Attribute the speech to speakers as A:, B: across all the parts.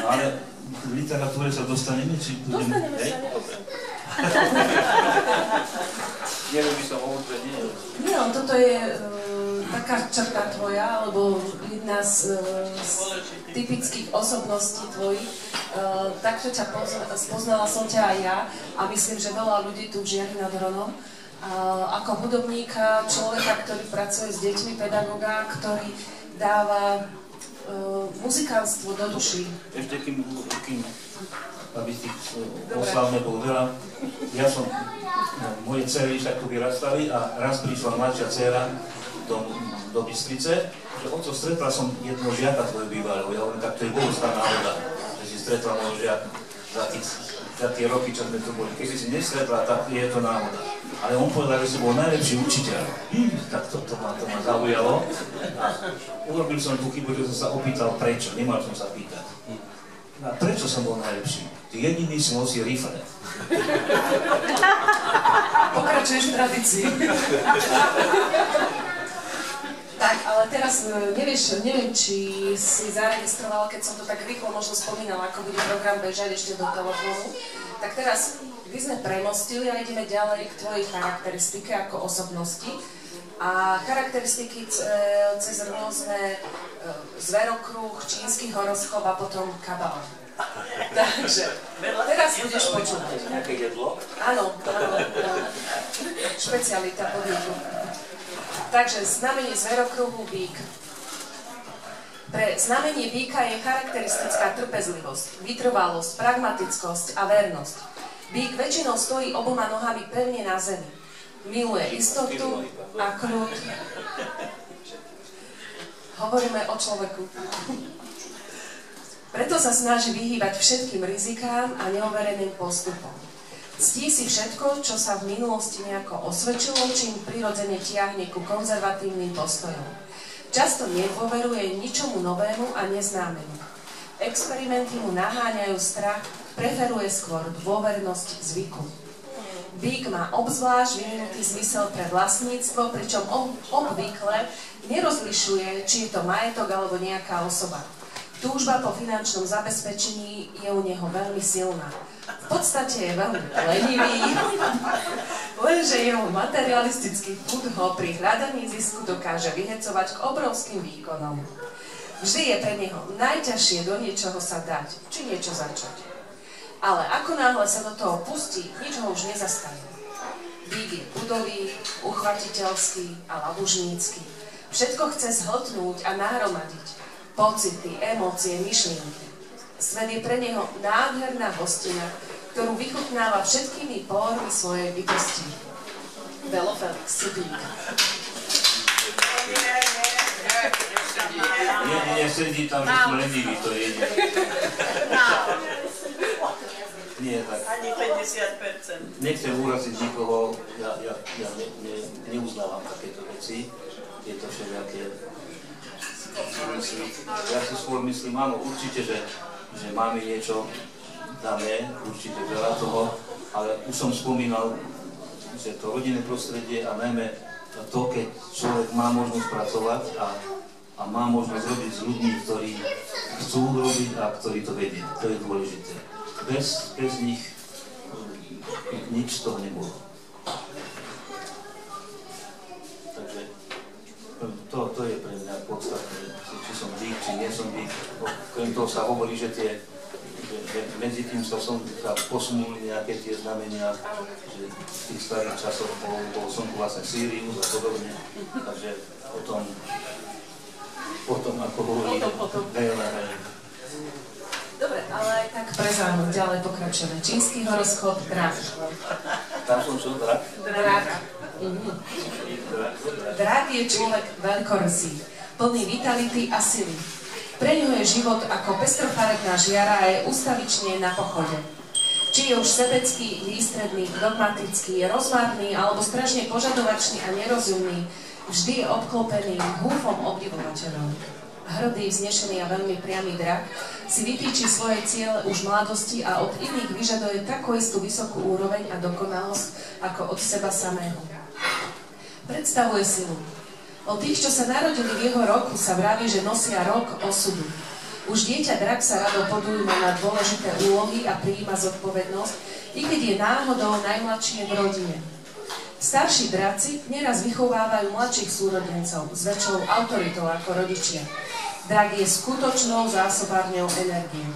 A: No ale v literatúre sa dostaneme, či budeme...
B: Dostaneme sa, nedobre.
A: Neviem, by som hovoril, že nie.
B: Nie, toto je taká črta tvoja, alebo jedna z typických osobností tvojich. Takto ťa spoznala som ťa aj ja a myslím, že veľa ľudí tu v Žiari nad Hronom. Ako hudobníka, človeka, ktorý pracuje s deťmi, pedagóga, ktorý dáva muzikánstvo do duší.
A: Ešte kým aby tých oslav nebol veľa. Ja som, moje dcery však tu vyrastali a raz prišla mladšia dcera do Bystrice, že oco, stretla som jedného žiaka tvojho bývalého. Ja hovorím, tak to je bohuská náhoda, že si stretla môj žiak za tie roky, čo sme tu boli. Keby si nestretla, tak je to náhoda. Ale on povedal, že si bol najlepší učiteľ. Tak to ma zaujalo. A urobil som tú chybu, že som sa opýtal prečo. Nemal som sa pýtať. A prečo som bol najlepší? Ty jediný si nosil rifle.
B: Pokračuješ v tradícii. Tak, ale teraz neviem, či si zaregistrovala, keď som to tak rýchlo možno spomínala, ako bude program bežať ešte do telefónu. Tak teraz my sme premostili a ideme ďalej k tvojej charakteristike ako osobnosti. A charakteristiky cez rôzne zverokruh, čínsky horoskop a potom kabala. Takže, teraz budeš počúvať.
A: Nejaké jedlo?
B: Áno, špecialita podniku. Takže znamenie zverokruhu bík. Pre znamenie bíka je charakteristická trpezlivosť, vytrvalosť, pragmatickosť a vernosť. Bík väčšinou stojí oboma nohami pevne na zemi. Miluje istotu a kľud. Hovoríme o človeku. Preto sa snaží vyhýbať všetkým rizikám a neovereným postupom. Ctí si všetko, čo sa v minulosti nejako osvedčilo, čím prirodzene tiahne ku konzervatívnym postojom. Často nedôveruje ničomu novému a neznámemu. Experimenty mu naháňajú strach, preferuje skôr dôvernosť zvyku. Bík má obzvlášť vyvinutý zmysel pre vlastníctvo, pričom obvykle nerozlišuje, či je to majetok alebo nejaká osoba. Túžba po finančnom zabezpečení je u neho veľmi silná. V podstate je veľmi lenivý, lenže jeho materialistický pud ho pri hľadaní zisku dokáže vyhecovať k obrovským výkonom. Vždy je pre neho najťažšie do niečoho sa dať, či niečo začať. Ale ako náhle sa do toho pustí, nič ho už nezastaví. Bík je budový, uchvatiteľský a labužnícky. Všetko chce zhltnúť a nahromadiť. Pocity, emócie, myšlienky. Svet je pre neho nádherná hostina, ktorú vychutnáva všetkými pórmi svojej bytosti. Velo Felix Bík.
A: Nie, sedí tam, že sme leniví, to je jediné. Nie, tak.
C: Ani 50%.
A: Nechcem uraziť nikoho, ja neuznávam takéto veci. Je to všelijaké. Ja si skôr myslím, áno, určite, že máme niečo dané, určite veľa toho, ale už som spomínal, že to rodinné prostredie a najmä to, keď človek má možnosť pracovať a má možnosť robiť s ľuďmi, ktorí chcú robiť a ktorí to vedia. To je dôležité. Bez nich nič z toho nebolo. Takže to je pre mňa podstatné, či som bík, či nie som bík. Okrem toho sa hovorí, že medzi tým sa posunuli nejaké tie znamenia, že v tých starých časoch bol slnku vlastne Sirius a podobne. Takže potom ako hovorí, veľa.
B: Dobre, ale aj tak prezávame, ďalej pokračujeme. Čínsky horoskop Drak.
A: Tam som čo, Drak?
B: Drak. Drak je človek veľkorysý, plný vitality a sily. Pre ňu je život ako pestrofarebná žiara a je ustavične na pochode. Či je už sebecký, výstredný, dogmatický, rozmarný alebo strašne požadovačný a nerozumný, vždy je obklopený húfom obdivovateľov. Hrdý, vznešený a veľmi priamy drak si vytýči svoje ciele už v mladosti a od iných vyžaduje takú istú vysokú úroveň a dokonalosť ako od seba samého. Predstavuje silu. O tých, čo sa narodili v jeho roku, sa vraví, že nosia rok osudu. Už dieťa drak sa rado podujme na dôležité úlohy a prijíma zodpovednosť, i keď je náhodou najmladšie v rodine. Starší draci neraz vychovávajú mladších súrodencov s väčšou autoritou ako rodičia. Drak je skutočnou zásobárňou energie.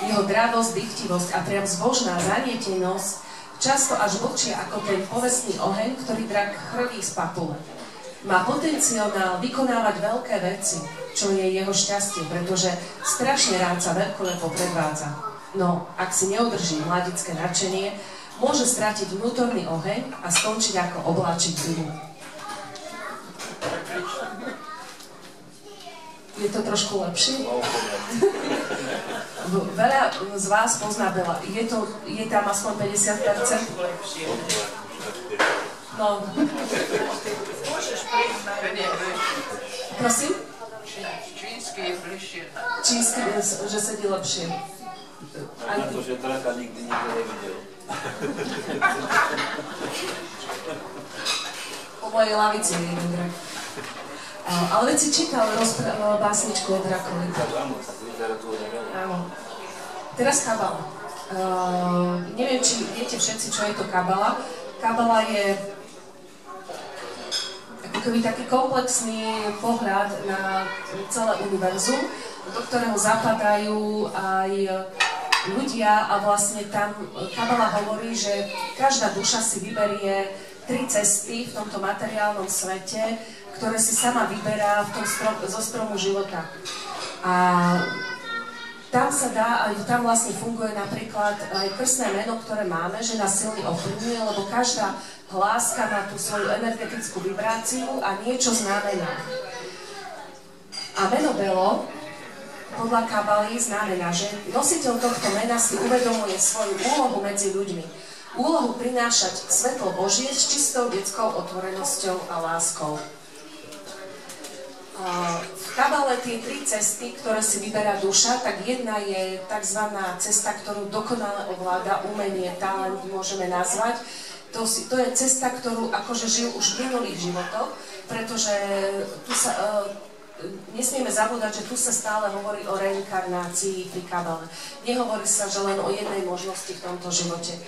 B: Jeho dravosť, dychtivosť a priam zbožná zanietenosť často až vlčia ako ten povestný oheň, ktorý drak chrlí z papule. Má potenciál vykonávať veľké veci, čo je jeho šťastie, pretože strašne rád sa veľkolepo predvádza. No, ak si neudrží mladické nadšenie, môže stratiť vnútorný oheň a skončiť ako obláčik dymu. Je to trošku lepšie? Veľa z vás pozná Bela. Je tam aspoň 50%? No.
C: Môžeš prísť na
B: Prosím?
C: Čínsky je bližšie.
B: Čínsky, že sedí lepšie.
D: Na to, že draka nikdy nikto nevidel.
B: Po mojej lavici je jeden drak. Ale veď si čítal básničku o drakovi.
D: Áno, tak literatúra.
B: Áno. Teraz kabala. Neviem, či viete všetci, čo je to kabala. Kabala je ako keby taký komplexný pohľad na celé univerzum, do ktorého zapadajú aj ľudia a vlastne tam kabala hovorí, že každá duša si vyberie 3 cesty v tomto materiálnom svete, ktoré si sama vyberá zo stromu života. A tam sa dá, aj tam vlastne funguje napríklad aj krstné meno, ktoré máme, že nás silne ovplyvňuje, lebo každá hláska má tú svoju energetickú vibráciu a niečo znamená. A meno Belo podľa kabaly znamená, že nositeľ tohto mena si uvedomuje svoju úlohu medzi ľuďmi. Úlohu prinášať svetlo Božie s čistou detskou otvorenosťou a láskou. V kabale tie 3 cesty, ktoré si vyberá duša, tak jedna je tzv. Cesta, ktorú dokonale ovláda, umenie, talent môžeme nazvať. To je cesta, ktorú akože žil už v minulých životoch, pretože tu sa... nesmieme zabúdať, že tu sa stále hovorí o reinkarnácii pri kabale. Nehovorí sa, že len o jednej možnosti v tomto živote.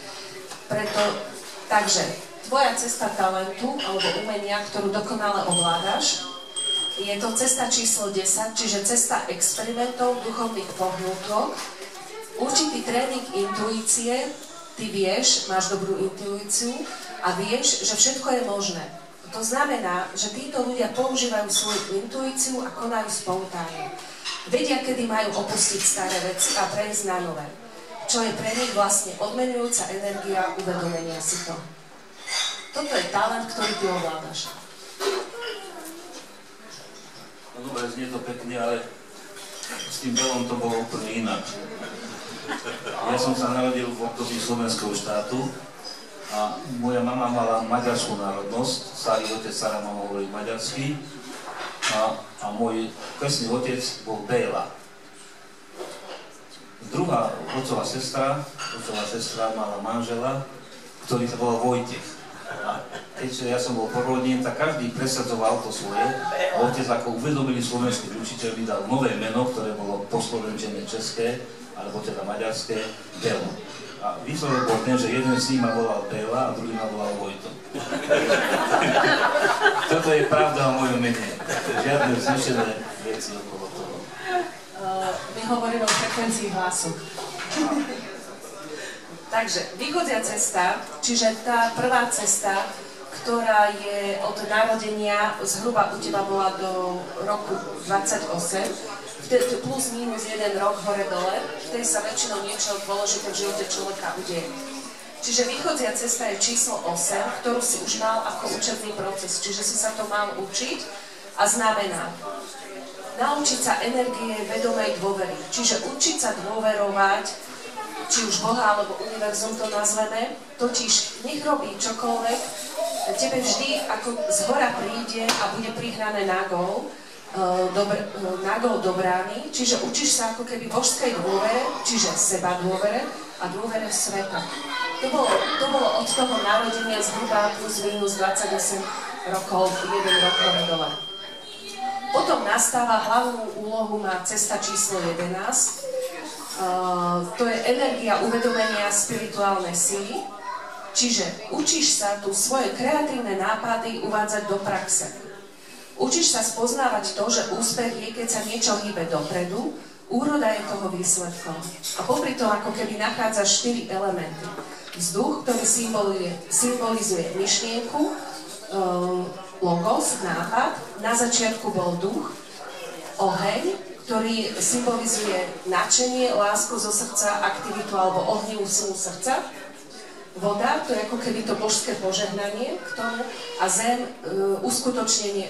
B: Takže tvoja cesta talentu alebo umenia, ktorú dokonale ovládaš, je to cesta číslo 10, čiže cesta experimentov, duchovných pohnútok, určitý tréning intuície, ty vieš, máš dobrú intuíciu a vieš, že všetko je možné. To znamená, že títo ľudia používajú svoju intuíciu a konajú spontánne. Vedia, kedy majú opustiť staré veci a prejsť na nové. Čo je pre nich vlastne odmenujúca energia uvedomenia si to. Toto je talent, ktorý ty ovládaš.
A: No dobre, znie to pekne, ale s tým Belom to bolo úplne inak. Ja som sa narodil v období slovenského štátu a moja mama mala maďarskú národnosť, starý otec, stará mama hovorí maďarsky a môj krstný otec bol Béla. Druhá otcová sestra mala manžela, ktorý sa volal Vojtech. A keďže ja som bol porodník, tak každý presadzoval to svoje. Otec ako uvedomili slovenský učiteľ vydal nové meno, ktoré bolo poslovenčené české, alebo teda maďarské, Belo. A výsledok bol ten, že jeden z nich ma volal Bela a druhý ma volal Vojto. Toto je pravda o mojom mene. Žiadne vznešené veci okolo toho.
B: My hovoríme o frekvencii hlasu. Takže východzia cesta, čiže tá prvá cesta, ktorá je od narodenia, zhruba u teba bola do roku 28, plus minus 1 rok hore-dole, vtedy sa väčšinou niečo dôležité v živote človeka udeje. Čiže východzia cesta je číslo 8, ktorú si už mal ako učebný proces, čiže si sa to mal učiť a znamená naučiť sa energie vedomej dôvery, čiže učiť sa dôverovať, či už Boha alebo univerzum to nazveme, totiž nech robí čokoľvek, tebe vždy ako zhora príde a bude prihrané na gól do brány, čiže učíš sa ako keby božskej dôvere, čiže seba dôvere a dôvere v sveta. To bolo od toho narodenia zhruba plus minus 28 rokov, 1 rok hore dole. Potom nastáva, hlavnú úlohu má cesta číslo 11. To je energia uvedomenia spirituálnej sily. Čiže učíš sa tu svoje kreatívne nápady uvádzať do praxe. Učíš sa spoznávať to, že úspech je, keď sa niečo hýbe dopredu, úroda je toho výsledkom. A popri tom ako keby nachádzaš 4 elementy. Vzduch, ktorý symbolizuje myšlienku, logos, nápad, na začiatku bol duch, oheň, ktorý symbolizuje nadšenie, lásku zo srdca, aktivitu alebo ohnivú silu srdca, voda, to je ako keby to božské požehnanie k tomu, a zem, uskutočnenie,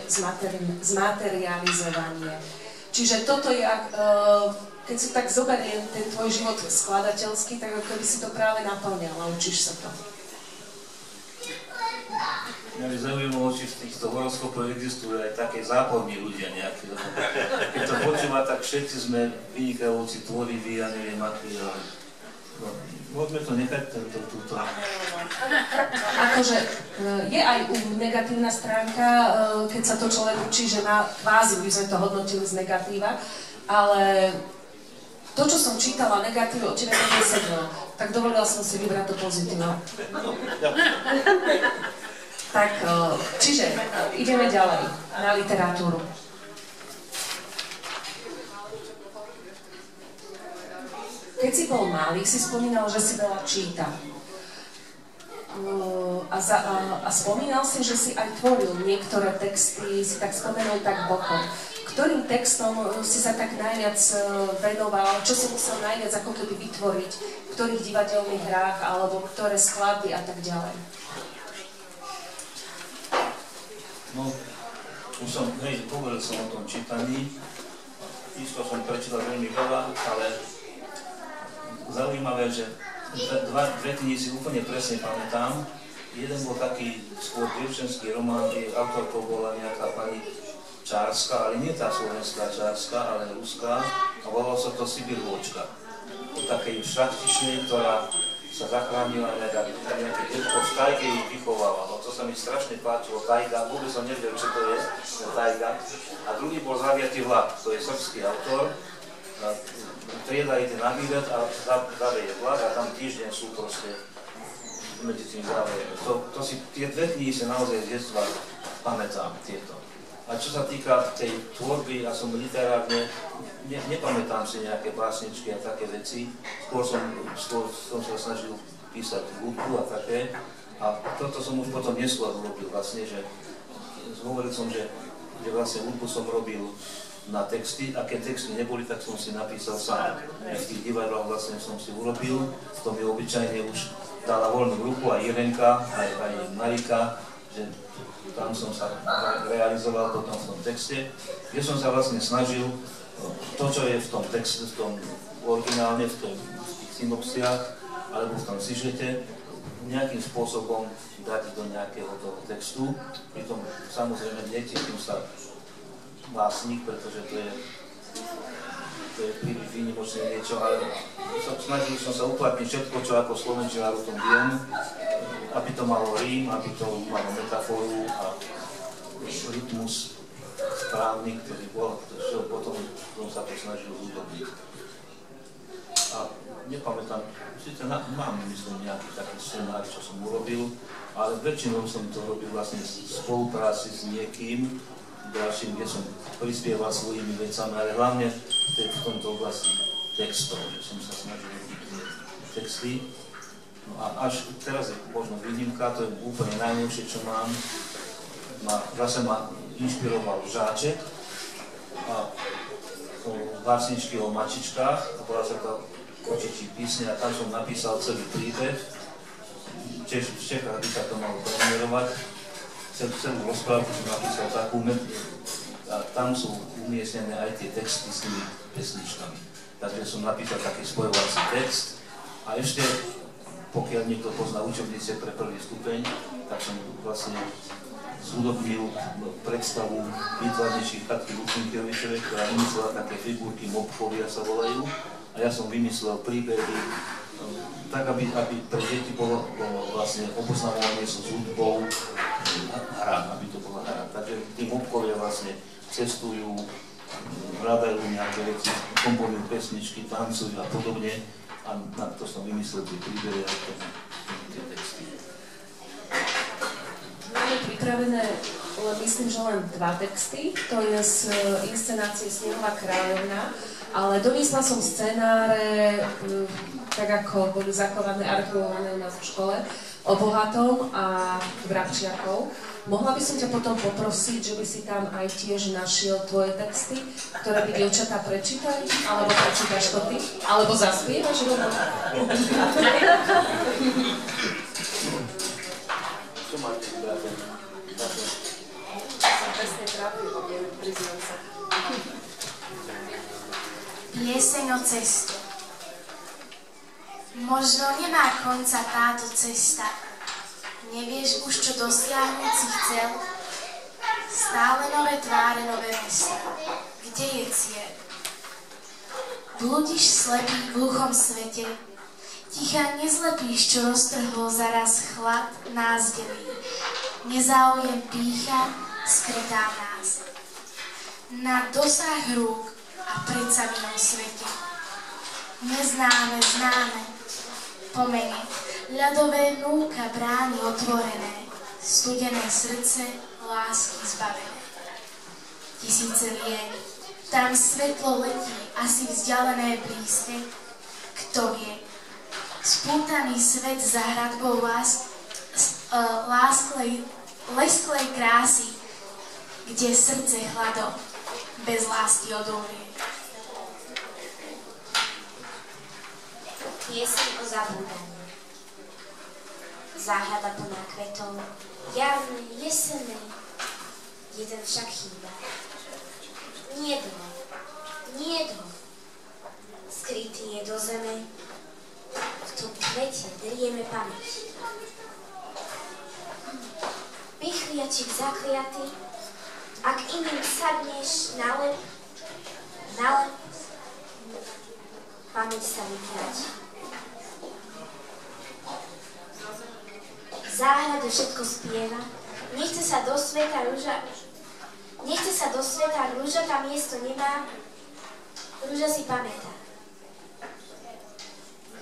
B: zmaterializovanie. Čiže toto je, keď si tak zoberiem ten tvoj život skladateľský, tak ako keby si to práve naplňal a učíš sa to.
A: Mňa by zaujímalo, či v týchto horoskopoch existujú aj také záporní ľudia nejaké. Keď to počúva, tak všetci sme vynikajúci, tvoriví, ja neviem, aký, ale... Môžeme to nechať túto.
B: Akože je aj negatívna stránka, keď sa to človek učí, že má kvázi, by sme to hodnotili z negatíva, ale to, čo som čítala negatívu, o tebe to nesedlo, tak dovolila som si vybrať to pozitívne. Tak, čiže ideme ďalej na literatúru. Keď si bol malý, si spomínal, že si veľa čítal. A spomínal si, že si aj tvoril niektoré texty, si tak spomenul tak bokom. Ktorým textom si sa tak najviac venoval, čo si musel najviac ako keby vytvoriť, v ktorých divadelných hrách, alebo ktoré skladby a tak ďalej?
A: No, už som, povedal som o tom čítaní, isto som prečítal veľmi veľa, ale zaujímavé, že dve knihy si úplne presne pamätám. Jeden bol taký skôr dievčenský román, kde autorkou bola nejaká pani Čárska, ale nie tá slovenská Čárska, ale ruská, a volalo sa to Sibirvočka. O takej šlachtičnej, ktorá sa zachránila nejaké detko v tajge ich vychovávala. To sa mi strašne páčilo, tajga, vôbec som nevedel, čo to je, tajga. A druhý bol Zaviatý vlak, to je srbský autor. Trieda ide na výlet a zaveje vlak a tam týždeň sú proste medzi tým zaveje. Tie dve knihy sa naozaj z detstva pamätám tieto. A čo sa týka tej tvorby, ja som literárne, nepamätám si nejaké básničky a také veci. Skôr som sa snažil písať hudbu a také. A toto som už potom neskôr urobil vlastne, že hovoril som, že vlastne hudbu som robil na texty, a keď texty neboli, tak som si napísal sám. V tých divadlách vlastne som si urobil, to mi obyčajne už dala voľnú ruku aj Irenka, aj Marika, že tam som sa realizoval potom v tom texte, kde som sa vlastne snažil to, čo je v tom texte, v tom originálne, v tých synopsiách, alebo v tom sižete, nejakým spôsobom dať do nejakého toho textu. Pritom samozrejme necítim sa básnik, pretože to je príliš výnimočné niečo, ale snažil som sa uplatniť všetko, čo ako slovenčinár o tom viem, aby to malo rím, aby to malo metaforu a rytmus správny, ktorý bol, čo potom som sa to snažil udobiť. A nepamätám, síce mám, myslím, nejaký taký scenár, čo som urobil, ale väčšinou som to robil vlastne v spolupráci s niekým ďalším, kde som prispieval svojimi vecami, ale hlavne v tomto oblasti textov, že som sa snažil robiť texty. No a až teraz je možno výnimka, to je úplne najnovšie, čo mám. Zase ma inšpiroval Žáček a básničky o mačičkách, a bola sa to Kočičí písne, a tam som napísal celý príbeh. V Čechách by sa to malo premiérovať. Celú rozprávku som napísal takú, a tam sú umiestnené aj tie texty s tými pesničkami. Takže som napísal taký spojovací text a ešte, pokiaľ niekto pozná učebnice pre prvý stupeň, tak som vlastne zhudobnil predstavu výtvarnejších Katky Lucinkevičovej, ktorá vymyslela také figurky mopkovia sa volajú, a ja som vymyslel príbehy tak, aby pre deti bolo vlastne oboznamovanie s hudbou hra, aby to bola hra. Takže tí mopkovia vlastne cestujú, hľadajú nejaké veci, komponujú pesničky, tancujú a podobne. A na to som vymyslel tie príbehy a tie texty.
B: Máme pripravené, myslím, že len 2 texty. To je z inscenácie Snehová kráľovna. Ale doniesla som scenáre, tak ako boli zakladané, archivované u nás v škole, o Bohatom a Vrabčiakov. Mohla by som ťa potom poprosiť, že by si tam aj tiež našiel tvoje texty, ktoré by dievčatá prečítali, alebo prečítaš to ty, alebo zaspievaš rovno.
D: Čo máte, brate?
B: Som presne trápil, prizvám sa.
E: Pieseň o ceste. Možno nemá konca táto cesta. Nevieš už, čo dosiahnuť si chcel. Stále nové tváre, nové mesta. Kde je cieľ? Blúdiš slepý v hluchom svete. Ticha nezlepíš, čo roztrhlo zaraz chlad nás delí. Nezáujem pýcha skrytá v nás. Na dosah rúk a predsa v inom svete. Neznáme, známe, pomene, ľadové núka brány otvorené, studené srdce, lásky zbavené. Tisíce liek, tam svetlo letí, asi vzdialené blízke, kto vie. Spútaný svet za hradbou lesklej krásy, kde srdce chladom bez lásky odumrie.
F: Pieseň o zabúdaní. Záhrada plná kvetov, jarnej, jesennej, jeden však chýba. Nie dno, skrytý je do zeme, v tom kvete drieme pamäť. Pichliačik zakliatý, ak iným sadneš na lep, pamäť sa vytráti. V záhrade všetko spieva, nechce sa do sveta rúža, tam miesto nemá, rúža si pamätá.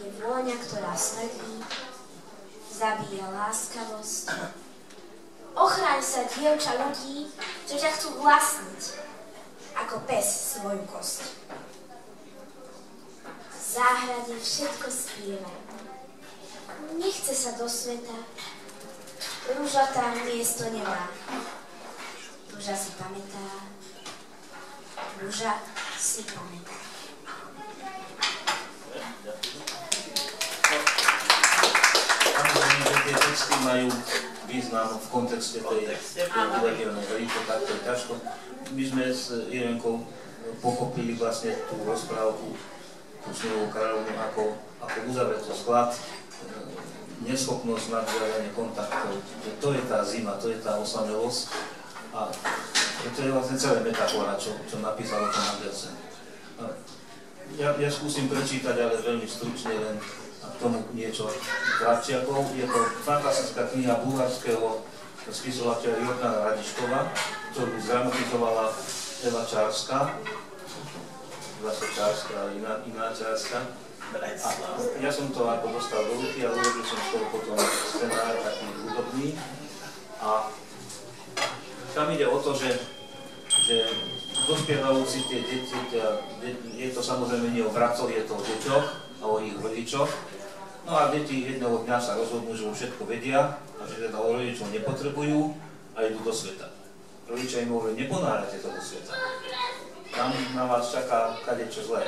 F: Je vôňa, ktorá smrdí, zabíja láskavosť. Ochráň sa, dievča ľudí, čo ťa chcú vlastniť, ako pes svoju kosť. V záhrade všetko spieva, nechce sa do sveta, rúža tam miesto nemá. Rúža si pamätá, rúža si pamätá.
A: Samozrejme, že tie texty majú význam v kontexte tej divadelnej hry, to takto je ťažko. My sme s Irenkou pochopili vlastne tú rozprávku, tú Snehovú kráľovnu, ako uzavretý sklad, neschopnosť nadviazania kontaktov. To je tá zima, to je tá osamelosť a to je vlastne celé metafora, čo napísal o tom Andersen. Ja skúsim prečítať, ale veľmi stručne len k tomu niečo Vrabčiakov. Je to fantastická kniha bulharského spisovateľa Jordana Radiškova, ktorú zdramatizovala Eva Čárska, zase Čárska, ale iná Čárska. A ja som to ako dostal do ruky a urobil som z toho potom scenár taký hudobný. A tam ide o to, že dospievajúci tie deti, je to samozrejme nie o vrabcoch, je to o deťoch a o ich rodičoch. No a deti jedného dňa sa rozhodnú, že už všetko vedia a že teda rodičov nepotrebujú a idú do sveta. Rodičia im hovorí, neponárate to do sveta. Tam na vás čaká kadečo zlé.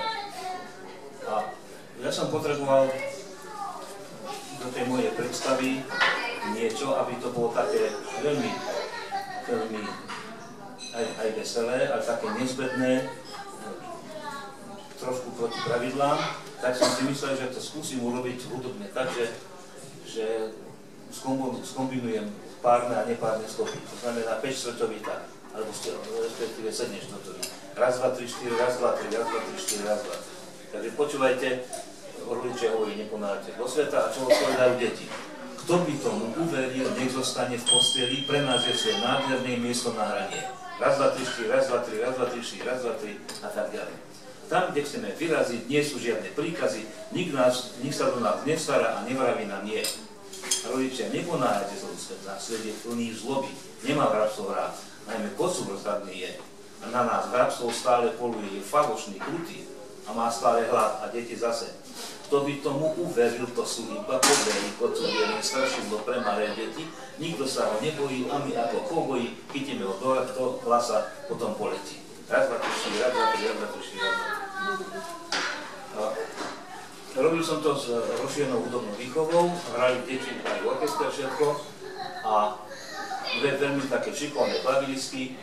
A: A ja som potreboval do tej mojej predstavy niečo, aby to bolo také veľmi aj veselé, ale také nezbedné, trošku proti pravidlám, tak som si myslel, že to skúsim urobiť hudobne tak, že skombinujem párne a nepárne stopy. To znamená 5/4 tak, alebo respektíve 7/4. Raz, 2, 3, 4, raz, 2, 3, raz, 2, 3, 4, raz, 2. Takže počúvajte, rodičia hovorí, neponáhľate do sveta a čo odpovedajú deti. Kto by tomu uveril, nech zostane v posteli, pre nás je svoje nádherné miesto na hranie. Raz, dva, tri, štyri, raz, dva, tri, raz, dva, tri, štyri, raz, dva, tri a tak ďalej. Tam, kde chceme vyraziť, nie sú žiadne príkazy, nik sa do nás nestará a nevraví nám nie. Rodičia, neponáhajte sa na svete plný zloby, nemá vrabstvo rád, najmä kocúr rozhľadný je. A na nás vrabstvo stále poluje, je falošný, krutý a má stále hlad a deti zase. Kto by tomu uveril, to sú iba podverí, kocúr je len strašidlo pre malé deti, nikto sa ho nebojí a my ako kouboji chytíme ho do hlasa, potom poletí. Raz, dva, tri, štyri, raz, dva, tri, raz, dva, tri, štyri, raz, dva. Robil som to s rozšírenou hudobnou výchovou, hrali deti aj v orchestre všetko a veľmi také šikovné klavírisky,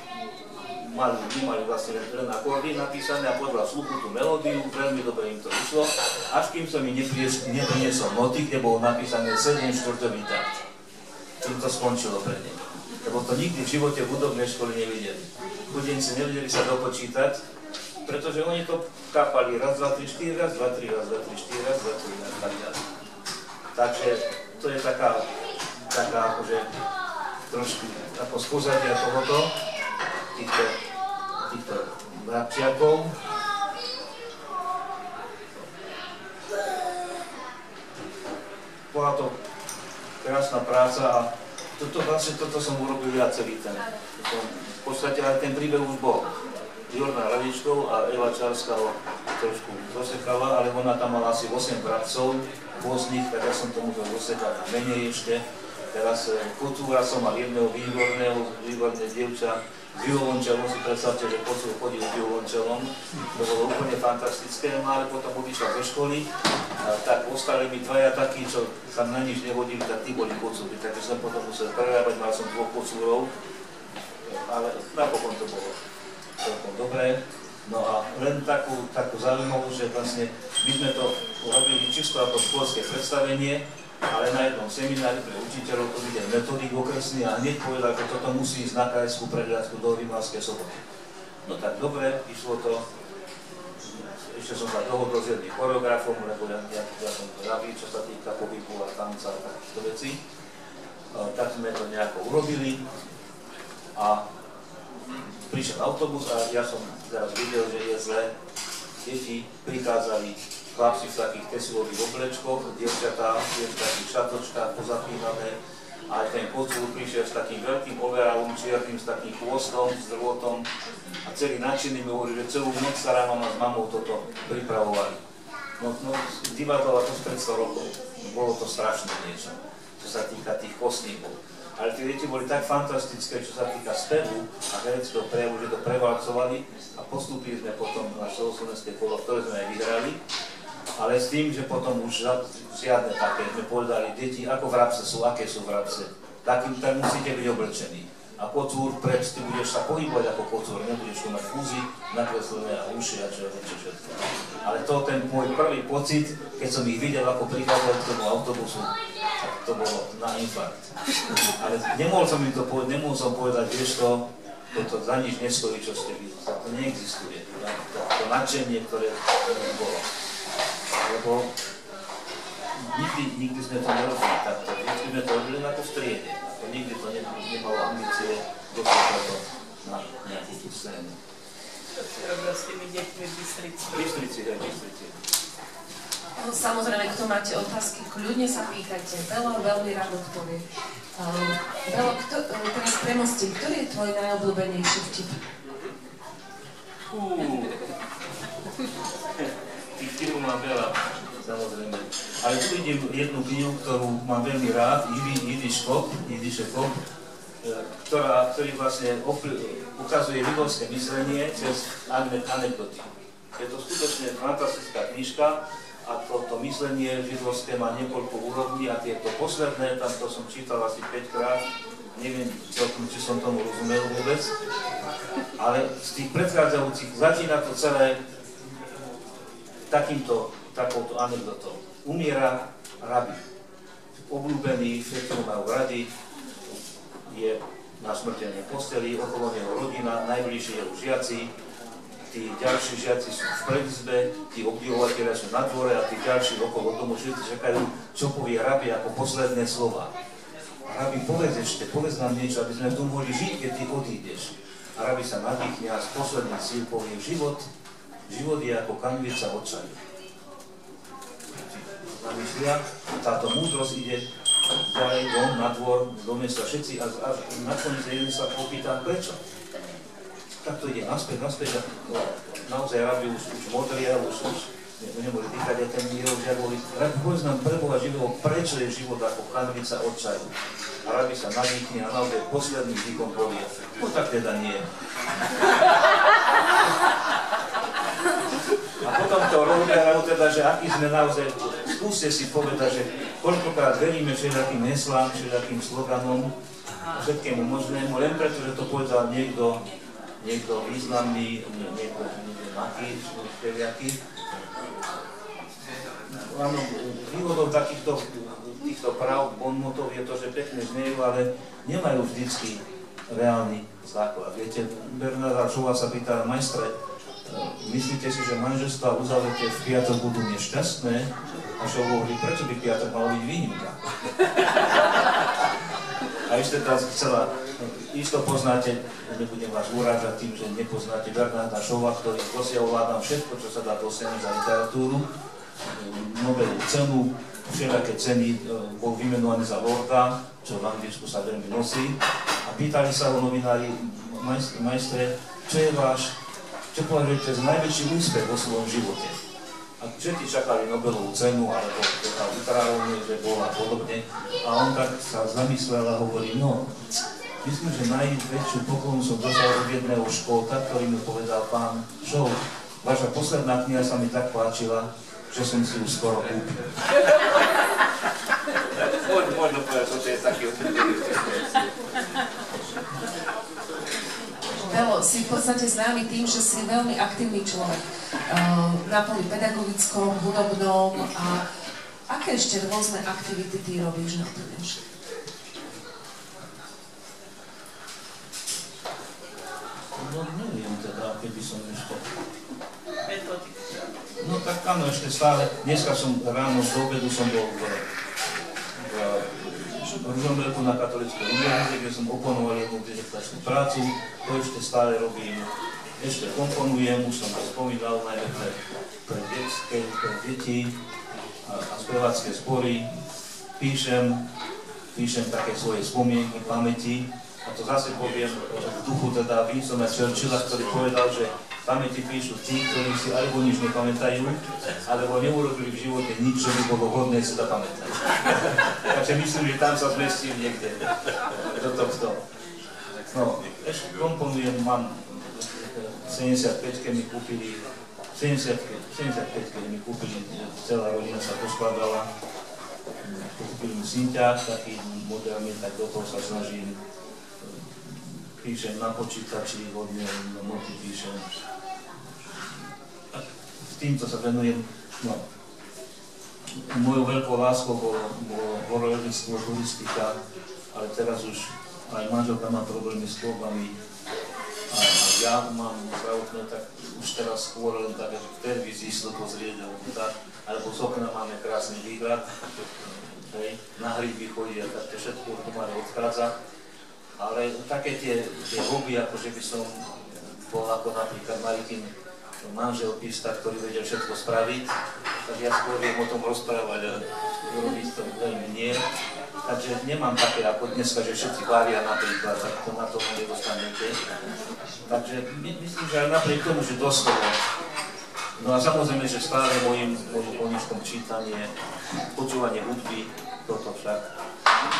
A: mali vlastne len akordy napísané a podľa sluchu tú melódiu, veľmi dobre im to išlo, až kým som im nepriniesol noty, kde bolo napísané 7/4 takt. Tým to skončilo pre ne. Lebo to nikdy v živote v hudobnej škole nevideli. Chudenci nevedeli sa dopočítať, pretože oni to kapali raz, dva, tri, štyri, raz, dva, tri, raz, dva, tri, štyri, raz, dva, tri, raz, tak ďalej. Takže to je taká akože trošku ako z pozadia tohoto, týchto vrabčiakov. Bola to krásna práca a toto som urobil ja celý ten. V podstate aj ten príbeh už bol. Jorna Radičkou a Eva Čarská ho trošku zosekala, ale ona tam mala asi 8 bratcov rôznych, tak ja som to musel zosekať a menej ešte. Teraz kocúra som mal jedného výborné dievča, violončelom, si predstavte, že kocúr chodil s violončelom, to bolo úplne fantastické, no ale potom odišiel zo školy, tak ostali mi dvaja takí, čo sa na nič nehodili, tak tí boli kocúry, takže som potom musel prerábať, mal som 2 kocúrov, ale napokon to bolo celkom dobré. No a len takú zaujímavú, že vlastne my sme to robili čisto ako školské predstavenie, ale na jednom seminári pre učiteľov to videl metodík okresný a hneď povedal, že toto musí ísť na krajskú prehliadku do Rimavskej Soboty. No tak dobre, išlo to, ešte som sa dohodol s jedným choreografom, lebo ja som to rabí, čo sa týka pohybu a tanca a takýchto vecí. Tak sme to nejako urobili a prišiel autobus a ja som teraz videl, že je zle. Deti prichádzali, chlapci v takých tesilových oblečkoch, dievčatá v takých šatočkách pozapínané. A aj ten kocúr prišiel s takým veľkým overalom čiernym, s takým chvostom, s drôtom. A celý nadšený mi hovorí, že celú noc stará mama s mamou toto pripravovali. No divadlo to spred 100 rokov. Bolo to strašné niečo, čo sa týka tých kostníkov. Ale tie deti boli tak fantastické, čo sa týka spevu a hereckého prejavu, že to prevalcovali a postúpili sme potom na celoslovenské kolo, ktoré sme aj vyhrali. Ale s tým, že potom už žiadne také, sme povedali, deti, ako vrabce sú, aké sú vrabce, tak musíte byť oblečení. A kocúr preč, ty budeš sa pohybovať ako kocúr, nebudeš tu mať fúzy, nakreslené a uši a čo všetko. Ale to ten môj prvý pocit, keď som ich videl, ako prichádzali k tomu autobusu, to bolo na infarkt. Ale nemohol som povedať, vieš toto za nič nestojí, čo ste videli. To neexistuje. To nadšenie, ktoré bolo. Lebo nikdy sme to nerobili takto. Vždy sme to robili ako v triede. Nikdy to nemalo ambície dostať to na nejakú tú scénu.
C: Čo si robil s tými deťmi v Bystrici?
A: Bystrici.
B: Samozrejme, kto máte otázky, kľudne sa pýtajte. Belo veľmi rád odpovie. Belo, teraz premostím, ktorý je tvoj najobľúbenejší vtip?
A: Tých vtipov mám veľa, samozrejme. Ale tu vidím jednu knihu, ktorú mám veľmi rád, Jidiše Kop, ktorý vlastne ukazuje ľudovské myslenie cez anekdoty. Je to skutočne fantastická knižka a toto myslenie židovské má niekoľko úrovní a tieto posledné, tam to som čítal asi 5 krát, neviem celkom, či som tomu rozumel vôbec, ale z tých predchádzajúcich začína to celé takouto anekdotou. Umiera rabi, obľúbený, všetci ho majú radi, je na smrteľnej posteli, okolo neho rodina, najbližšie jeho žiaci, tí ďalší žiaci sú v predizbe, tí obdivovateľia sú na dvore a tí ďalší okolo domu všetci čakajú, čo povie rabi ako posledné slova. Rabi, povedz nám niečo, aby sme tu mohli žiť, keď ty odídeš. a Rabi sa nadýchne a z posledných síl povie, život je ako kanvica od čaju. Namyslia, táto múdrosť ide ďalej na dvor, do mesta, všetci a nakoniec jeden sa popýta, prečo? Tak to ide naspäť a naozaj Rabi už modria, už nemôže dýchať, a ten jeho žiak boli, Rabi, povedz nám pre Boha živého, prečo je život ako kanvica od čaju? A Rabi sa nadýchne a naozaj posledným dýchom povie, no tak teda nie. A potom to rozberajú teda, že aký sme naozaj, skúste si povedať, že koľkokrát veríme všetkým heslám, všetkým sloganom, všetkému možnému, len preto, že to povedal niekto významný, niekto maký, všelijaký. Áno, výhodou týchto práv, bonmotov je to, že pekne znejú, ale nemajú vždycky reálny základ. Viete, Bernarda Šova sa pýta, majstre, myslíte si, že manželstvá uzavreté v piatok budú nešťastné? A Šov hovorí, prečo by piatok mal byť výnimka? A ešte teraz chcela, isto poznáte, nebudem vás urážať tým, že nepoznáte Bernarda Šova, ktorý posiaľ ovládam všetko, čo sa dá dosiahnuť za literatúru, Nobelovú cenu, všelijaké ceny, bol vymenovaný za lorda, čo v Anglicku sa veľmi nosí. A pýtali sa ho novinári, majstre, čo považujete za najväčší úspech vo svojom živote? A všetci čakali Nobelovú cenu, alebo tá literárne, že bola podobne. A on tak sa zamyslel a hovorí, no, myslím, že najväčšiu poklonu som dostal od jedného škóta, ktorý mi povedal, pán Šov, vaša posledná kniha sa mi tak páčila, že som si ju skoro kúpil.
D: Možno povedať, že to je taký odprídený.
B: Belo, si v podstate známy tým, že si veľmi aktívny človek. Na poli pedagogickom, hudobnom a aké ešte rôzne aktivity ty robíš na to dneš?
A: No neviem teda, keby som ešte...
C: Metodika.
A: No tak áno, ešte stále. Dneska som ráno do obedu som bol v Ružomberku na katolíckej univerzite, kde som oponoval jednu dizertačnú prácu. To ešte stále robím. Ešte komponujem, už som to spomínal, najmä pre deti a spevácké spory. Píšem také svoje spomienky, pamäti. A to zase poviem v duchu teda Winstona Churchilla, ktorý povedal, že pamäti píšu tí, ktorí si alebo nič nepamätajú, alebo neurobili v živote nič, čo by bolo hodné si zapamätať. Takže myslím, že tam sa zmestím niekde do tohto. No, ešte komponujem, mám 75-ke mi kúpili, 75-ke mi kúpili, celá rodina sa poskladala. Kúpili mi synťák, taký moderný, tak do toho sa snažím. Píšem na počítači, hodne noty píšem. A týmto sa venujem. No. Mojou veľkou láskou bolo horolezeckého turistika, ale teraz už aj manželka má problémy s klobami. A ja mám zdravotné, tak už teraz skôr len tak, že v televízii si to pozrieť, alebo z okna máme krásny výhľad, na hryby chodí a tak všetko to ma odchádza. Ale také tie hobby, ako že by som bol ako napríklad Maritin manželpista, ktorý vedel všetko spraviť, tak ja skôr viem o tom rozprávať a robiť to veľmi nie. Takže nemám také ako dneska, že všetci varia napríklad, tak to na to nedostanete. Takže myslím, že aj napriek tomu, že doslova. No a samozrejme, že stále mojim koníčkom čítanie, počúvanie hudby, toto však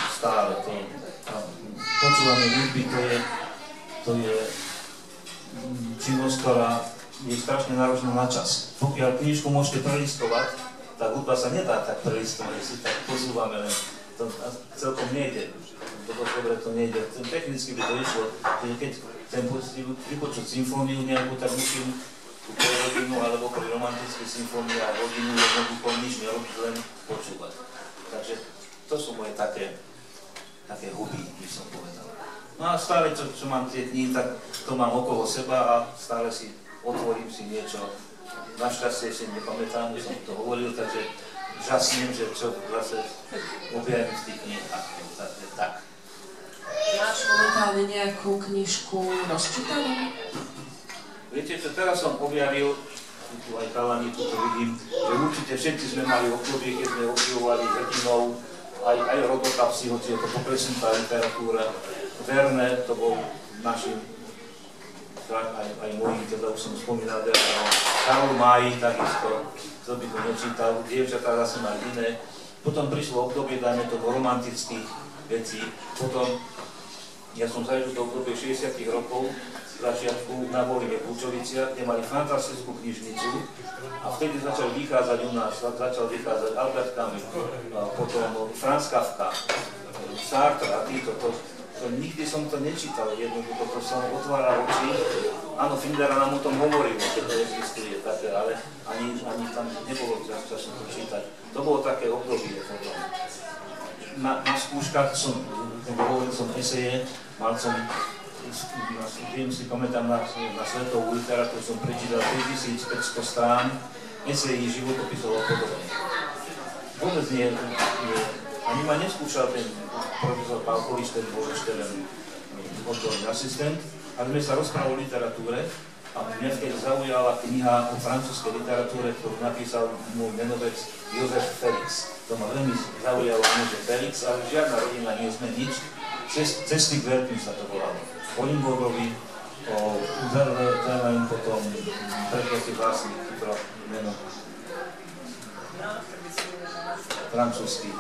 A: stále to. Počúvanie hudby to je činnosť, ktorá je strašne náročná na čas. Pokiaľ knižku môžete prelistovať, tá hudba sa nedá tak prelistovať, že si tak posúvame, len to celkom nejde. Toto dobre to nejde. Technicky by to išlo, že keď chcem vypočuť symfóniu nejakú, tak musím tú hodinu alebo pri romantickej symfónii a hodinu jednoducho nič nerobiť, len počúvať. Takže to sú moje také hobby, by som povedal. No a stále, čo mám tie knihy, tak to mám okolo seba a stále si otvorím si niečo. Našťastie si nepamätám, už som to hovoril, takže žasnem, že čo zase objavím z tých kníh. Tak.
B: Máš momentálne momentálne nejakú knižku rozčítanú?
A: Viete čo, teraz som objavil, tu aj chalani, tu vidím, že určite všetci sme mali obdobie, keď sme objavovali hrdinou, aj Rodotapsi, hoci je to popresnutá literatúra. Verne, to bol našim, aj môj, teda už som spomínal, Karol May, takisto, kto by to nečítal, dievčatá zase mali iné. Potom prišlo obdobie, dajme to, romantických vecí. Potom, ja som zažil do obdobie 60 rokov, začiatku na Voline v Bučoviciach, kde mali fantastickú knižnicu a vtedy začal vychádzať u nás, Albert Camus, potom Franz Kafka, Sartre a títo. Nikdy som to nečítal, jednoducho to som otváral oči. Áno, Findera nám o tom hovoril, keď to existuje také, ale ani tam nebolo času to čítať. To bolo také obdobie potom. Na skúškach som hovoril som eseje, mal som, viem si pamätám na svetovú literatúru, som prečítal 3500 strán esejí, životopisov a podobne. Vôbec nie, ani ma neskúšal ten profesor Pálkovič, ten bol ešte len odborný asistent, ale sme sa rozprávali o literatúre a mňa vtedy zaujala kniha o francúzskej literatúre, ktorú napísal môj menovec Joseph Felix. To ma veľmi zaujalo, že Felix, ale žiadna rodina nie sme nič. Cesty k Vertým sa to volalo. O Limburgovi, o Verlaine, potom Preklesy vlastný, to meno francúzsky.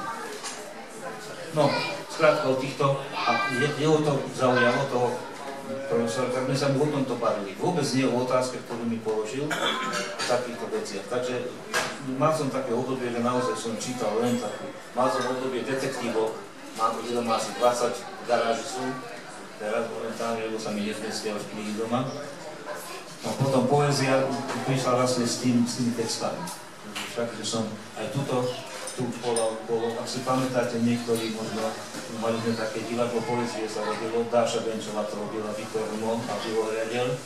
A: No, skrátka o týchto, a jeho to zaujalo, toho profesora, tak sme sa mu o tomto bavili. Vôbec nie o otázke, ktorú mi položil v takýchto veciach. Takže mal som také obdobie, že naozaj som čítal len takú. Mal som obdobie detektívov, mám asi 20 v garáži sú, teraz momentálne, lebo sa mi nezmestia už knihy doma. No potom poézia prišla vlastne s tými textami. Však, že som aj tu bolo, ak si pamätáte, niektorí možno mali sme také divadlo poézie sa robilo, Dáša Benčová to robila, Viktor Rumon a Bivo Hradel,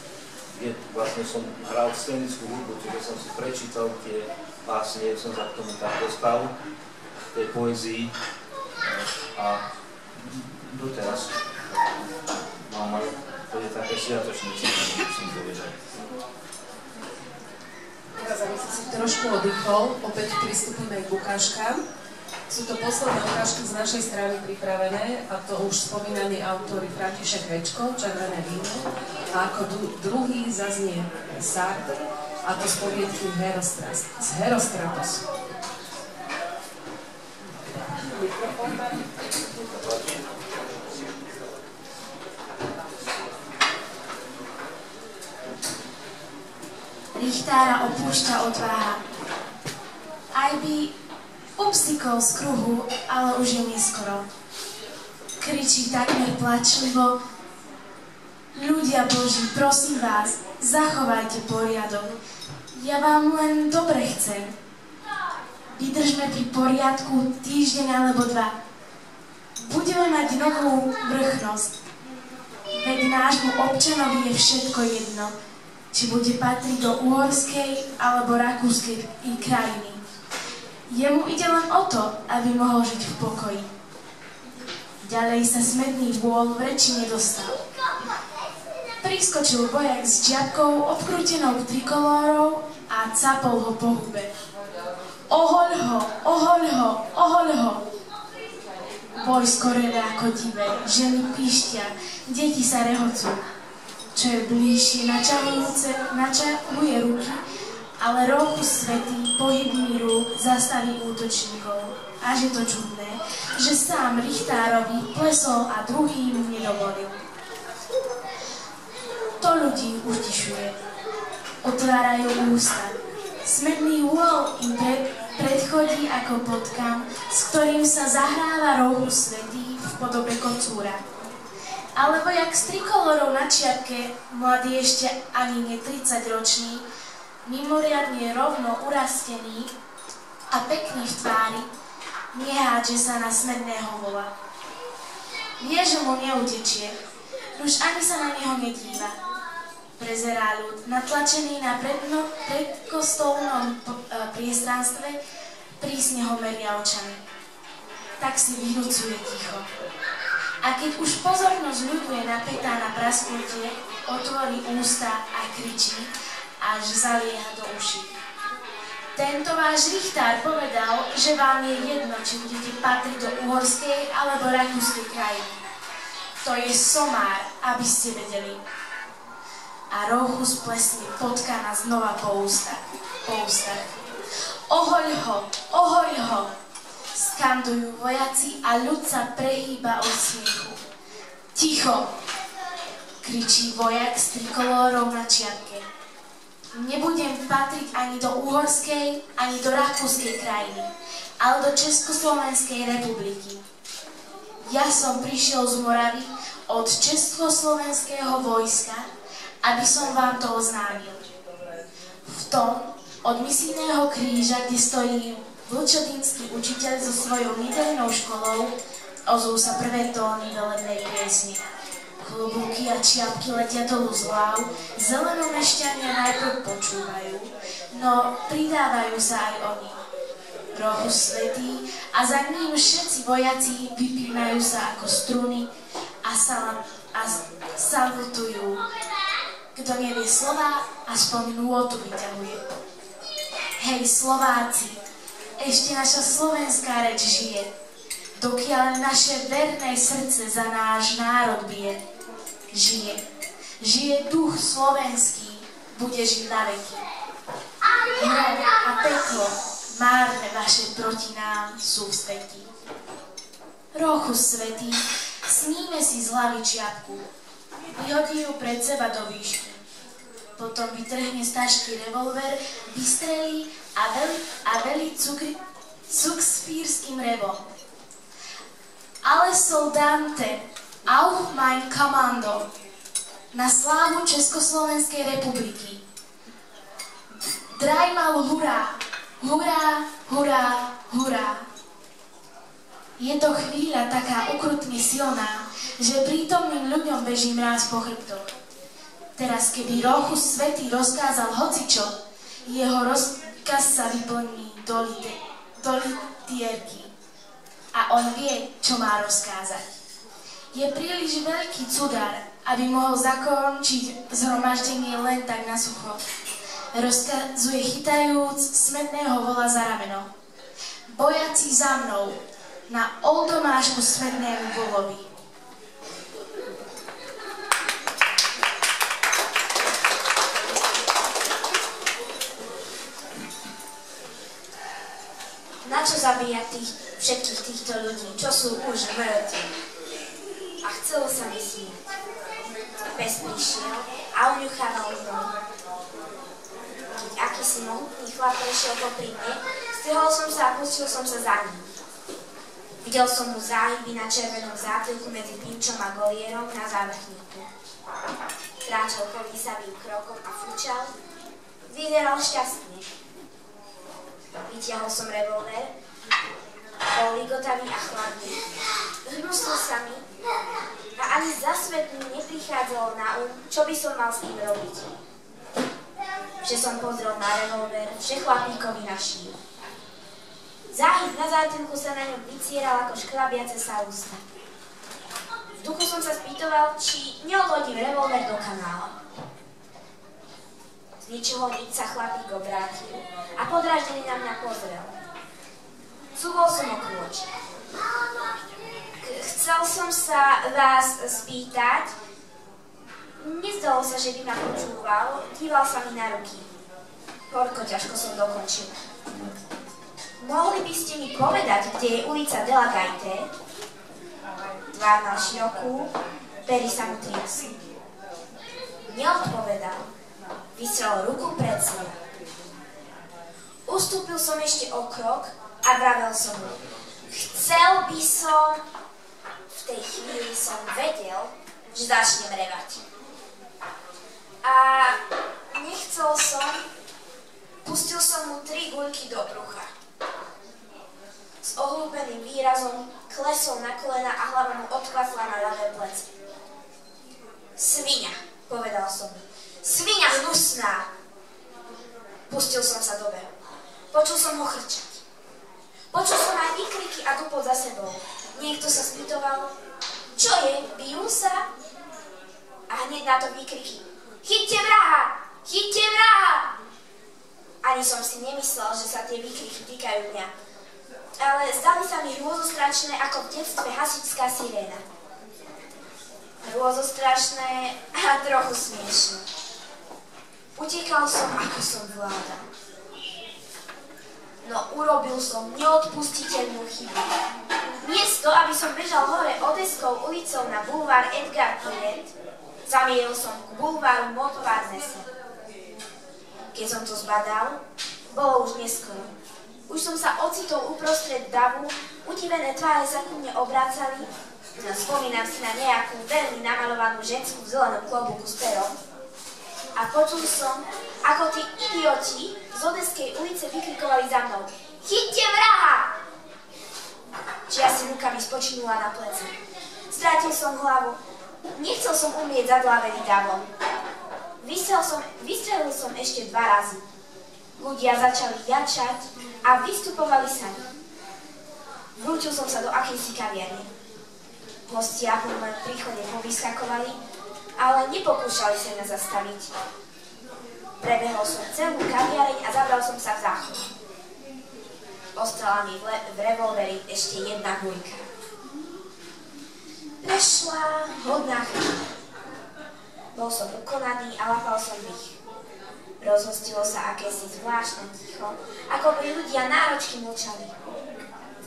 A: kde vlastne som hral scénickú hudbu, čiže som si prečítal tie básne, som sa k tomu tak dostal, tej poézii a doteraz mám aj, to je také sviatočné čítanie, musím povedať.
B: Teraz, aby si trošku oddychol, opäť pristúpime k ukážkám. Sú to posledné ukážky z našej strany pripravené, a to už spomínaní autori František Večko, Červené víno, a ako druhý zaznie Sartre, a to z poviedky z Herostratosu.
E: Richtára opúšťa odvaha. Aj by upsikol z kruhu, ale už je neskoro. Kričí takmer plačlivo: ľudia Boží, prosím vás, zachovajte poriadok. Ja vám len dobre chcem. Vydržme pri poriadku týždeň alebo dva. Budeme mať novú vrchnosť. Veď nášmu občanovi je všetko jedno, či bude patriť do uhorskej alebo rakúskej krajiny. Jemu ide len o to, aby mohol žiť v pokoji. Ďalej sa smedný vôľ v reči nedostal. Priskočil vojak s žiabkou obkrútenou trikolórou a capol ho po hube. Ohoľ ho, ohoľ ho, ohoľ ho! Vojsko reve ako divé, ženy píštia, deti sa rehocú. Čo je bližšie, načahuje ruky, ale rohu svätý pohybný rúk zastaví útočníkov. Až je to čudné, že sám Richtárovi plesol a druhým nedovolil. To ľudí utišuje. Otvárajú ústa. Smedný úhol im predchodí ako potkan, s ktorým sa zahráva rohu svätý v podobe kocúra. Alebo jak s trikolorou na čiapke, mladý ešte ani nie 30-ročný, mimoriadne rovno urastený a pekný v tvári, nehádže sa na smedného vola. Vie, že mu neutečie, už ani sa na neho nedíva. Prezerá ľud, natlačený na predkostolnom priestranstve, prísne ho meria očami. Tak si vyhnucuje ticho. A keď už pozornosť ľudu je napätá na prasknutie, otvorí ústa a kričí, až zalieha do uší. Tento váš richtár povedal, že vám je jedno, či budete patriť do uhorskej alebo rakúskej krajiny. To je somár, aby ste vedeli. A Rochus plesne potkana znova po ústach. Ohoľ ho, skandujú vojaci a ľud sa prehýba od smiechu. Ticho, kričí vojak s trikolórou na čiapke. Nebudem patriť ani do uhorskej, ani do rakúskej krajiny, ale do Československej republiky. Ja som prišiel z Moravy od Československého vojska, aby som vám to oznámil. V tom, od misijného kríža, kde stojí vlčodínsky učiteľ so svojou nidelnou školou, ozvú sa prvé tóny velebnej piesne. Klobúky a čiapky letia dolu z hlav, zelenomešťania najprv počúvajú, no pridávajú sa aj oni. Rochus svätý a za ním všetci vojaci vypínajú sa ako struny a salutujú. Kto nevie slova, aspoň nôtu vyťahuje. Hej Slováci, ešte naša slovenská reč žije, dokiaľ naše verné srdce za náš národ bije. Žije duch slovenský, bude žiť na veky. Hrad a peklo, márne vaše proti nám sú v svätí. Rochus svätý, sníme si z hlavy čiapku, vyhodí ju pred seba do výšky. Potom vytrhne z tašky revolver, vystrelí a velí cukspírským revom. Ale soldante, auch mein Kommando, na slávu Československej republiky. Dreimal hurá, hurá, hurá, hurá. Je to chvíľa taká ukrutne silná, že prítomným ľuďom beží mráz po chrbtoch. Teraz, keby Rochus svätý rozkázal hocičo, jeho rozkaz sa vyplní do litierky. A on vie, čo má rozkázať. Je príliš veľký cudár, aby mohol zakončiť zhromaždenie len tak na sucho. Rozkazuje chytajúc smedného vola za rameno. Vojaci za mnou, na oldomášku smednému volovi.
F: Na čo zabíjať všetkých týchto ľudí, čo sú už mŕtvi? A chcelo sa mi smiať. Pes prišiel a uňuchával zem. Keď akýsi mohutný chlap prešiel popri mne, strihol som sa a pustil som sa za ním. Videl som mu záhyby na červenom zátilku medzi pinčom a golierom na závrchníku. Kráčal kolísavým krokom a fúčal. Vyzeral šťastne. Vytiahol som revolver, bol ligotavý a chladný. Hnuslo sa mi a ani za svet mi neprichádzalo na čo by som mal s tým robiť. Že som pozrel na revolver, že chlapíkovi na šíju. Záhyb na zátilku sa na ňom vycieral ako šklabiace sa ústa. V duchu som sa spýtoval, či neodhodím revolver do kanála. Z ničoho nič sa chlapík obrátil a podráždený na mňa pozrel. Cúvol som o krôč. Chcel som sa vás spýtať, nezdalo sa, že by ma počúval, díval sa mi na ruky. Horko ťažko som dokončil. Mohli by ste mi povedať, kde je ulica de la Gaite? Tvár mal širokú, pery sa mu triasli. Neodpovedal. Vystrel ruku pred seba. Ustúpil som ešte o krok a vravel som mu. Chcel by som... V tej chvíli som vedel, že začnem revať. A nechcel som... Pustil som mu 3 guľky do brucha. S ohľúbeným výrazom klesol na kolena a hlava mu odkvasla na ľavé plece. Sviňa, povedal som mu. Sviňa hnusná! Pustil som sa do behu. Počul som ho chrčať. Počul som aj výkriky a dupot za sebou. Niekto sa spýtoval, Čo je? Bijú sa? A hneď na to výkriky. Chyťte vraha! Chyťte vraha! Ani som si nemyslel, že sa tie výkriky týkajú mňa. Ale zdali sa mi hrôzostrašné ako v detstve hasičská siréna. Hrôzostrašné a trochu smiešné. Utekal som, ako som vládal. No urobil som neodpustiteľnú chybu. Miesto, aby som bežal hore Odeskou ulicou na bulvár Edgar Quinet, zamieril som k bulváru Montparnasse. Keď som to zbadal, bolo už neskoro. Už som sa ocitol uprostred davu, udivené tváre sa ku mne obracali, no spomínam si na nejakú veľmi namalovanú žensku v zelenom klobúku s perom. A počul som, ako tí idioti z Odeskej ulice vykrikovali za mnou. Chyťte vraha! Čia si rukami spočinula na plece. Strátil som hlavu. Nechcel som umrieť zadlávený davom. Vystrelil som ešte 2 razy. Ľudia začali jačať a vystupovali sa mi. Vrútil som sa do akejsi kaviarne. Hostia po mojom príchode povyskakovali, ale nepokúšali sa ma zastaviť. Prebehol som celú kaviareň a zabral som sa v záchode. Ostala mi v revolveri ešte 1 guľka. Prešla hodná chvíľa. Bol som ukonaný a lapal som dých. Rozhostilo sa akési zvláštne ticho, ako by ľudia náročky mlčali.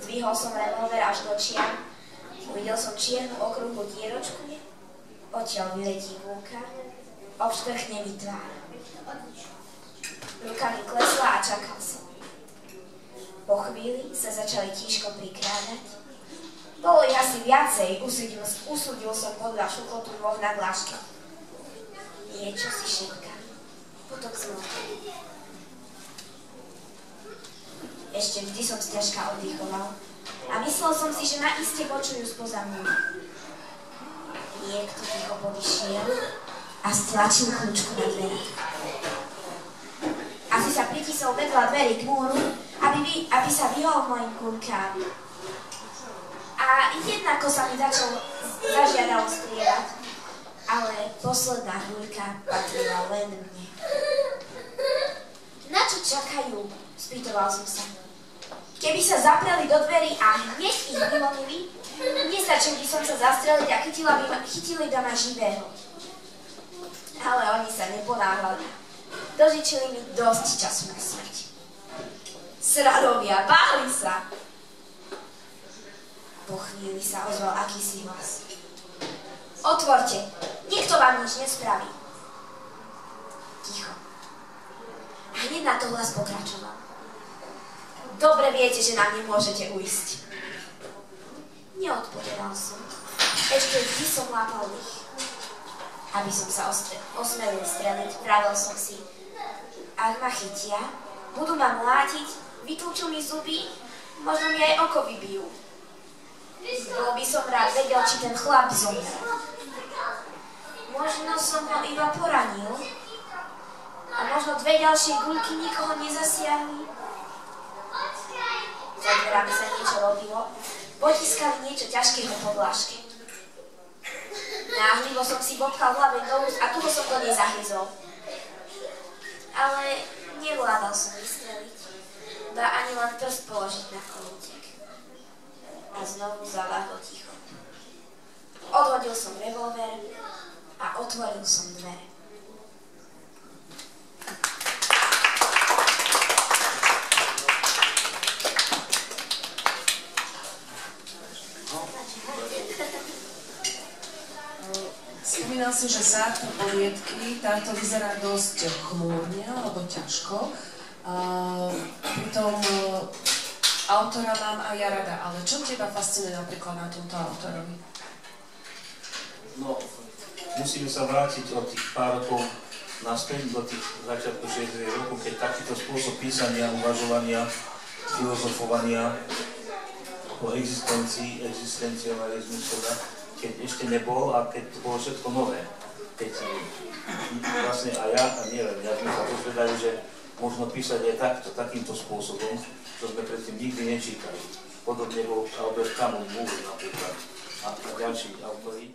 F: Zdvihol som revolver až do čiam, uvidel som čiernu okrúhlu dieročku, odtiaľ vyletí guľka, obšprchne mi tvár. Ruka mi klesla a čakal som. Po chvíli sa začali tížko prikrádať. Bolo ich asi viacej, usúdil som podľa šukotu 2 na dláške. Niečo si šepká. Potok zmlkol. Ešte vždy som ťažká oddychoval a myslel som si, že ma iste počujú spoza mňa. Niekto ticho povyšiel a stlačil kľúčku na dveri. Asi sa pritisol vedľa dverí k múru, aby sa vyhol mojim guľkám. A jednako sa mi zažiadalo strievať, ale posledná guľka patrila len mne. Na čo čakajú? Spýtoval som sa. Keby sa zapreli do dverí a hneď ich vylomili, nestačil by som sa zastreliť a chytili by ma živého. Ale oni sa neponáhľali. Dožičili mi dosť času na smrť. Sradovia, báli sa. Po chvíli sa ozval akýsi hlas. Otvorte, nikto vám nič nespraví. Ticho. A hneď na to hlas pokračoval. Dobre viete, že nám nemôžete uísť. Neodpovedal som. Ešte vždy som lápal dých. Aby som sa osmelil streliť, pravil som si. Ak ma chytia, budú ma mlátiť, vytúču mi zuby, možno mi aj oko vybijú. Bol by som rád vedel, či ten chlap zomrel. Možno som ho iba poranil a možno 2 ďalšie guľky nikoho nezasiahli. Za dverami sa niečo robilo, potiskali niečo ťažkého po dláške. Náhlivo som si bobkal v hlave novú a tuho som do nej zahryzol. Ale nevládal som vystreliť, ba ani len prst položiť na kolútek. A znovu zaváhlo ticho. Odhodil som revolver a otvoril som dvere.
B: Spomínal si, že základ poliedky, táto vyzerá dosť chmúrne alebo ťažko. Pritom autora mám aj ja rada, ale čo teba fascinuje napríklad na tomto autorovi?
A: No, musíme sa vrátiť od tých pár rokov naspäť do tých začiatku 60. rokov, keď takýto spôsob písania, uvažovania, filozofovania o existencializmu teda, keď ešte nebol a keď to bolo všetko nové. Keď vlastne aj ja, a neviem, ja sme sa dozvedali, že možno písať aj takýmto spôsobom, čo sme predtým nikdy nečítali. Podobne bol Albert Camus, Múr napríklad.
D: a ďalší autori.